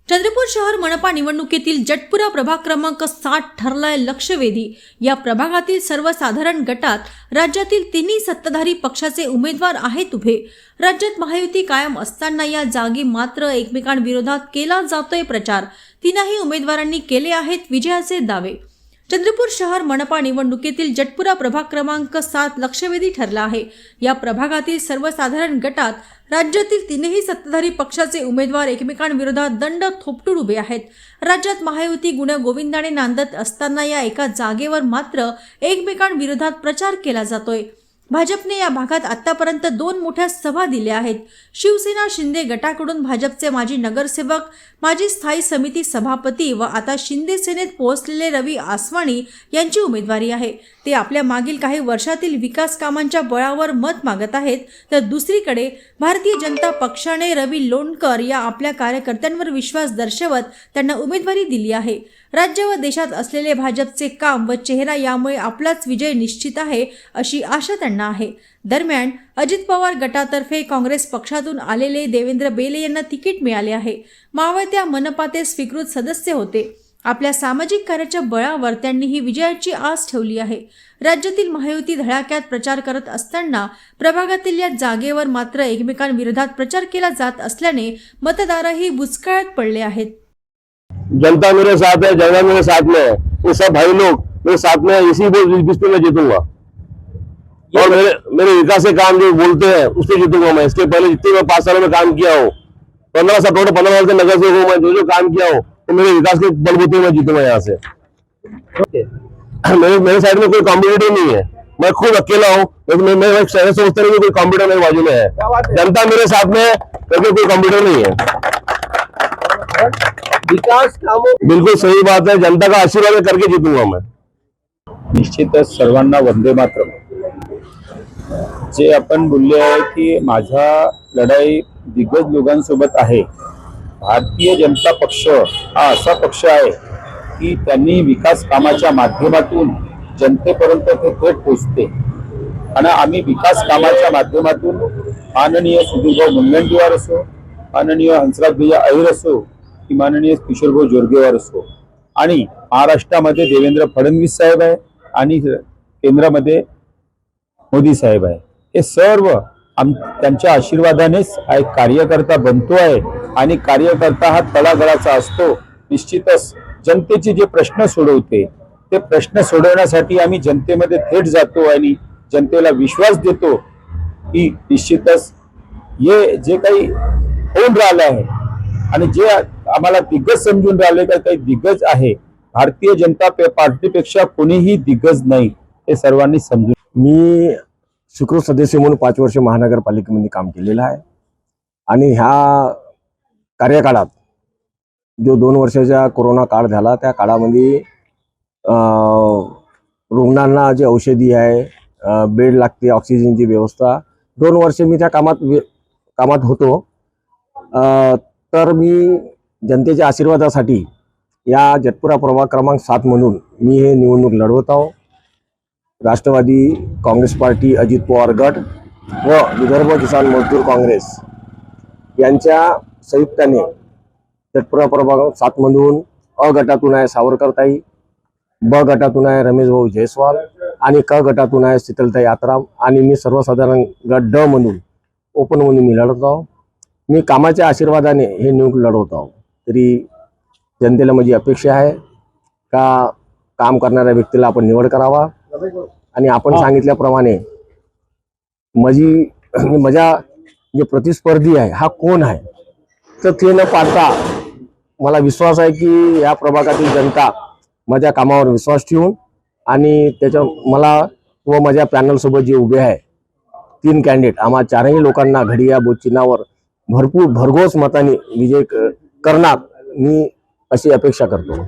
चंद्रपूर शहर मनपा निवडणुकीतील जटपुरा प्रभाग क्रमांक 60 ठरलाय लक्षवेधी। या प्रभागातील सर्वसाधारण गटात राज्यातील तिन्ही सत्ताधारी पक्षाचे उमेदवार आहेत उभे। राज्यात महायुती कायम असताना या जागी मात्र एकमेकांविरोधात केला जातोय प्रचार। तिन्ही उमेदवारांनी केले आहेत विजयाचे दावे। चंद्रपूर शहर मनपा निवडणुकीतील जटपुरा प्रभाग क्रमांक 7 लक्षवेधी ठरला आहे। या प्रभागातील सर्वसाधारण गटात राज्यातील तिन्ही सत्ताधारी पक्षाचे उमेदवार एकमेकांविरोधात दंड थोपटून उभे आहेत। राज्यात महायुती गुणगोविंदाने नांदत असताना या एका जागेवर मात्र एकमेकांविरोधात प्रचार केला जातोय। भाजपने या भागात आतापर्यंत 2 मोठ्या सभा दिल्या आहेत। शिवसेना शिंदे गटाकडून भाजपचे माजी नगरसेवक, माजी स्थायी समिती सभापती व आता शिंदे सेनेत पोहोचलेले रवी आसवाणी यांची उमेदवारी आहे। ते आपल्या मागील काही वर्षातील विकास कामांच्या बळावर मत मागत आहेत, तर दुसरीकडे भारतीय जनता पक्षाने रवी लोणकर या आपल्या कार्यकर्त्यांवर विश्वास दर्शवत त्यांना उमेदवारी दिली आहे। राज्य व देशात असलेले भाजपचे काम व चेहरा यामुळे आपलाच विजय निश्चित आहे अशी आशा त्यांना आहे। दरम्यान अजित पवार गटातर्फे काँग्रेस पक्षातून आलेले देवेंद्र बेले यांना तिकीट मिळाले आहे। मावळत्या मनपाते स्वीकृत सदस्य होते। आपल्या सामाजिक कार्याच्या बळावर त्यांनी ही विजयाची आस ठेवली आहे। राज्यातील महायुती धडाक्यात प्रचार करत असताना प्रभागातील या जागेवर मात्र एकमेकांविरोधात प्रचार केला जात असल्याने मतदारही बुचकळ्यात पडले आहेत। जनता मेरे साथ है, जगह मेरे साथ में है, ये सब भाई लोग मेरे साथ में है, इसी पे मैं जीतूंगा। और मेरे विकास के काम जो बोलते हैं उससे जीतूंगा मैं। इसके पहले जितने मैं 5 सालों में काम किया हो, 15 साल के नगर से हो, मैं जो काम किया हो तो मेरे विकास के बलबूते मैं जीतूंगा यहाँ से। मेरे साइड में कोई कॉम्पिटिटर नहीं है, मैं खुद अकेला हूँ। मैं सोचता नहीं कोई कॉम्पिटिटर मेरे बाजू में है। जनता मेरे साथ में है, कोई कॉम्पिटिटर नहीं है। विकास कामों बिल्कुल सही बात है, जनता का आशीर्वाद करके जीतूंगा मैं। निश्चितच सर्वांना वंदे मातरम। जे आपण बोलले आहे की माझा लढाई दिग्गज लोकांसोबत आहे। भारतीय जनता पक्ष हा असा पक्ष आहे की त्यांनी विकास कामाच्या माध्यमातून जनतेपर्यंत ते थेट पोहोचते आणि आम्ही विकास कामाच्या माध्यमातून माननीय सुधीरभाऊ मुनगंटीवार असो, माननीय हंसराज भैया अहिर असो की माननीय किशोरभाऊ जोरगेवार असो आणि महाराष्ट्रामध्ये देवेंद्र फडणवीस साहेब आहे आणि केंद्रामध्ये मोदी साहेब आहे, हे सर्व त्यांच्या आशीर्वादानेच एक कार्यकर्ता बनतो आहे आणि कार्यकर्ता हा तळागाळाचा असतो। निश्चितच जनतेचे जे प्रश्न सोडवते ते प्रश्न सोडवण्यासाठी आम्ही जनतेमध्ये थेट जातो आणि जनतेला विश्वास देतो की निश्चितच हे जे काही होऊन राहिलं आहे आणि जे आम्हाला दिग्गज समजून राहिले काही दिग्गज आहे, भारतीय जनता पार्टीपेक्षा कोणीही दिग्गज नाही, हे सर्वांनी समजून। मी स्वीकृत सदस्य म्हणून 5 वर्ष महानगरपालिकेमध्ये काम केलेलं आहे आणि ह्या कार्यकाळात जो 2 वर्षाचा कोरोना काळ झाला त्या काळामध्ये रुग्णांना जे औषधी आहे, बेड लागते, ऑक्सिजनची व्यवस्था 2 वर्ष मी त्या कामात होतो। तर मी जनतेच्या आशीर्वादासाठी या जटपुरा प्रभाग क्रमांक 7 म्हणून मी हे निवडणूक लढवत आहो। राष्ट्रवादी काँग्रेस पार्टी, अजित पवार गट व विदर्भ किसान मजदूर काँग्रेस यांच्या संयुक्ताने जटपुरा प्रभाग 7 मधून अ गटातून आहे सावरकरताई, ब गटातून आहे रमेश भाऊ जयस्वाल आणि क गटातून आहे शीतलताई आत्राम आणि मी सर्वसाधारण गट ड म्हणून ओपन म्हणून मी लढत आहो। मी कामाच्या आशीर्वादाने हे निवडणूक लढवत आहो। तरी जनतेला माझी अपेक्षा आहे का काम करणाऱ्या व्यक्तीला आपण निवड करावा आणि आपण सांगितल्याप्रमाणे माझा जे प्रतिस्पर्धी आहे हा कोण आहे तर ते न पाहता मला विश्वास आहे की या प्रभागातील जनता माझ्या कामावर विश्वास ठेवून आणि त्याच्या मला व माझ्या पॅनल सोबत जे उभे आहे 3 कॅन्डिडेट आम्हा 4ही लोकांना घडी या चिन्हावर भरघोस मताने विजय करणार मी अशी अपेक्षा करतो।